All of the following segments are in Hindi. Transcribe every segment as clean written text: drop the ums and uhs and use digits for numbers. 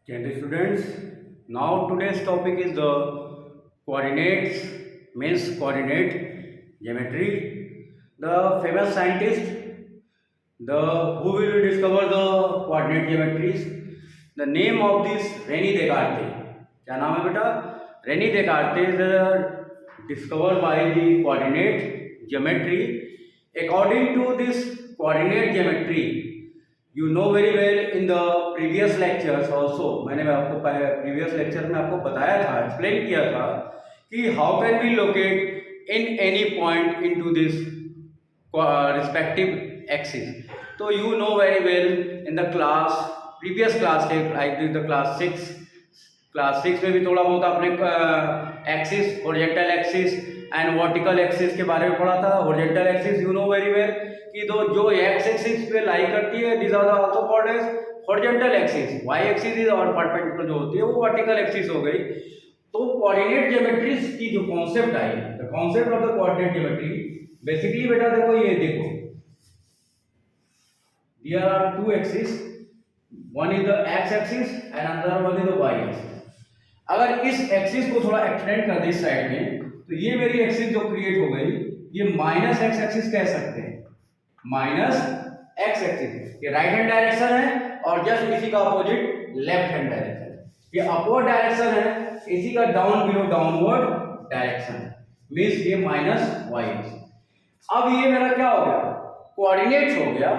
Dear students, now today's topic is the coordinates, means coordinate geometry. The famous scientist, the who will discover the coordinate geometries. The name of this Rene Descartes. क्या नाम है बेटा? Rene Descartes is discovered by the coordinate geometry. According to this coordinate geometry, you know very well in the previous lectures also, मैंने आपको previous lecture में आपको बताया था, explain किया था कि how can we locate in any point into this respective axis. तो you know very well in the class previous class like the class 6 में भी थोड़ा बहुत आपने axis, horizontal axis and vertical axis के बारे में पढ़ा था. Horizontal axis you know very well कि जो एक्स एक्सिस पे लाई करती है this are also called as horizontal axis. Y axis is और परपेंडिकुलर जो होती है वो वर्टिकल एक्सिस हो गई. तो कोऑर्डिनेट ज्योमेट्रीज की जो कॉन्सेप्ट आई, the concept of the coordinate geometry basically बेटा देखो, ये देखो, there are two axis, one is the x axis and another one is the y axis. अगर इस एक्सिस को थोड़ा एक्सटेंड कर दे इस साइड में, तो ये मेरी एक्सिस जो क्रिएट हो गई, ये माइनस एक्स एक्सिस कह सकते हैं. माइनस एक्स एक्सिस ये राइट हैंड डायरेक्शन है और जस्ट इसी का अपोजिट लेफ्ट हैंड डायरेक्शन. ये अपवर्ड डायरेक्शन है, इसी का down below downward direction means ये माइनस वाई एक्सिस. अब ये मेरा क्या हो गया, कोऑर्डिनेट्स हो गया.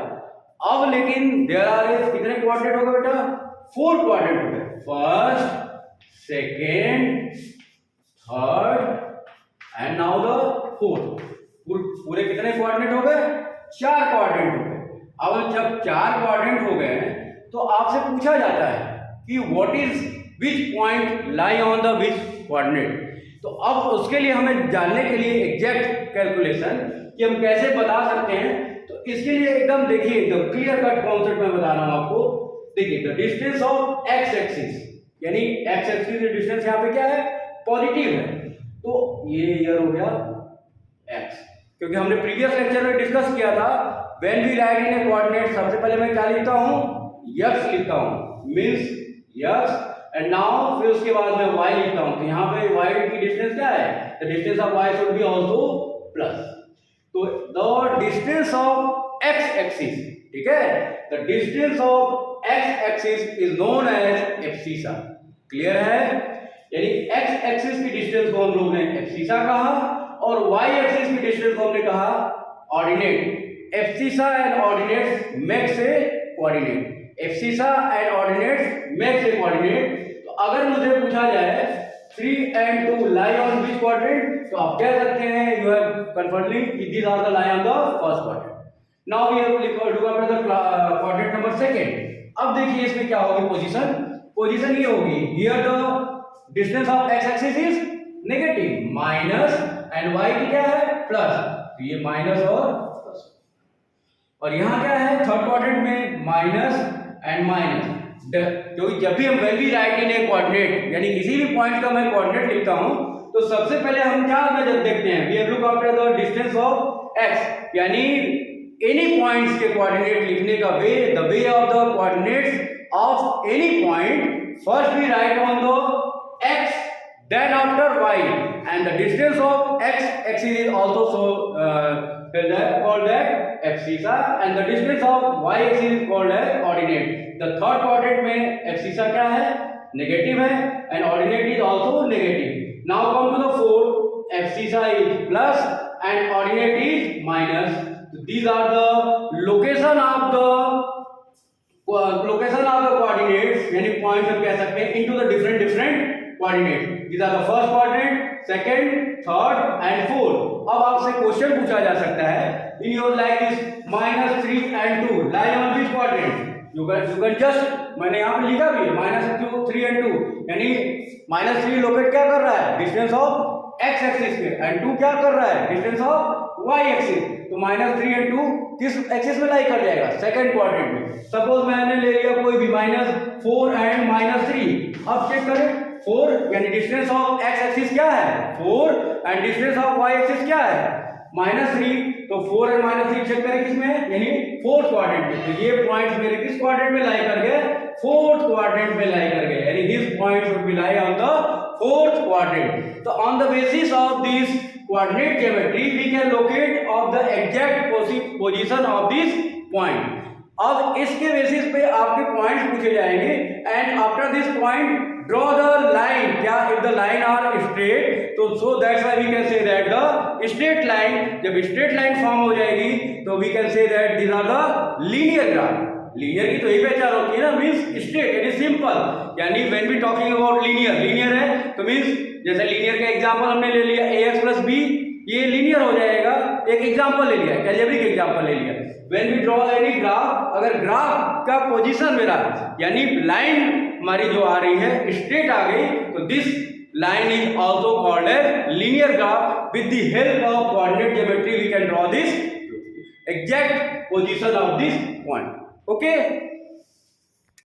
अब लेकिन देयर आर कितने कोऑर्डिनेट हो गए बेटा? 4 कोऑर्डिनेट हो गए. First, second, third and now the fourth. पूरे कितने कोऑर्डिनेट हो गए? 4 कोऑर्डिनेट हो गए. अब जब 4 कोऑर्डिनेट हो गए तो आपसे पूछा जाता है कि what is which point lie on the which coordinate. तो अब उसके लिए हमें जानने के लिए एग्जैक्ट कैलकुलेशन कि हम कैसे बता सकते हैं, तो इसके लिए एकदम देखिए, एकदम क्लियर कट कॉन्सेप्ट मैं बता रहा हूं आपको. देखिए, the distance of x axis, यानी एक्स एक्सिस की डिस्टेंस यहाँ पे क्या है? पॉजिटिव है. तो ये ईयर हो गया एक्स, क्योंकि हमने प्रीवियस लेक्चर में डिस्कस किया था when we write in a coordinate, सबसे पहले मैं क्या लिखता हूं? x लिखता हूं, मींस x, एंड नाउ फिर उसके बाद मैं y लिखता हूं. तो यहां पे y की डिस्टेंस क्या है? The distance of y should be also plus. तो the distance of x axis, ठीक है, the distance of x axis is known as abscissa. Clear है? यानी x एक्सिस की डिस्टेंस को हम लोग ने एब्सिसा कहा और y एक्सिस की डिस्टेंस को हमने कहा ordinate. Abscissa and ordinates makes a coordinate. Abscissa and ordinates makes a coordinate. तो अगर मुझे पूछा जाए 3 and 2 lie on which coordinate, तो आप कह सकते हैं you have confirmly these are the lie on the first coordinate. Now we have to do after the coordinate number second. अब देखिए इसमें क्या होगी पोजीशन. पोजीशन ये होगी, here the distance of x axis is negative minus and y की क्या है? प्लस. तो ये माइनस और प्लस. और यहां क्या है? थर्ड क्वाड्रेंट में माइनस एंड माइनस. तो जब भी हम when we write in a coordinate, यानी किसी भी पॉइंट का मैं कोऑर्डिनेट लिखता हूं, तो सबसे पहले हम क्या मेजर देखते हैं? We have look after the distance of x, यानी एनी पॉइंट्स के कोऑर्डिनेट लिखने का way, the way of the coordinates of any point. First we write on the x, then after y, and the distance of x axis is also called that abscissa, and the distance of y axis is called as ordinate. The third quadrant में abscissa क्या है? नेगेटिव है and ordinate is also negative. Now come to the fourth. Abscissa is plus and ordinate is minus. So these are the location of the coordinates, यानी पॉइंट्स हम कह सकते हैं into the different coordinates. These are the first coordinate, second, third and fourth. अब आपसे क्वेश्चन पूछा जा सकता है in your like this -3 and 2 lie on which coordinate? You can just, मैंने यहाँ पे लिखा भी है -3 and 2, यानी -3 लोकेट क्या कर रहा है? डिस्टेंस ऑफ x एक्सिस पे, एंड 2 क्या कर रहा है? Distance of y axis. तो -3 and 2 किस एक्सिस में लाई कर जाएगा? सेकंड क्वाड्रेंट में. सपोज मैंने ले लिया कोई भी -4 एंड -3. अब चेक करें 4, यानी डिस्टेंस ऑफ x एक्सिस क्या है? 4 and distance of y axis क्या है? -3. तो 4 एंड -3 चेक करें किसमें? यानी फोर्थ क्वाड्रेंट में. तो ये पॉइंट्स मेरे किस क्वाड्रेंट में लाई कर गए? फोर्थ क्वाड्रेंट में लाई कर गए. this point should be lie on the fourth quadrant. So on the basis of this coordinate geometry we can locate of the exact position of this point. अब इसके बेसिस पे आपके पॉइंट्स पूछे जाएंगे and after this point draw the line. क्या if the line are straight तो so that's why we can say that the straight line, जब स्ट्रेट लाइन फॉर्म हो जाएगी तो we can say that these are the linear graph. Linear की तो यही पहचान होती है ना, means straight, it is simple. यानी when we talking about linear है तो मींस जैसे लीनियर का एग्जांपल हमने ले लिया ax + b, ये लीनियर हो जाएगा. एक एग्जांपल ले लिया, अलजेब्रिक एग्जांपल ले लिया. When we draw any graph, अगर ग्राफ का पोजीशन मेरा यानी लाइन हमारी जो आ रही है स्ट्रेट आ गई तो this line is also called as linear graph. With the help of coordinate geometry we can draw this exact position of this point. Okay.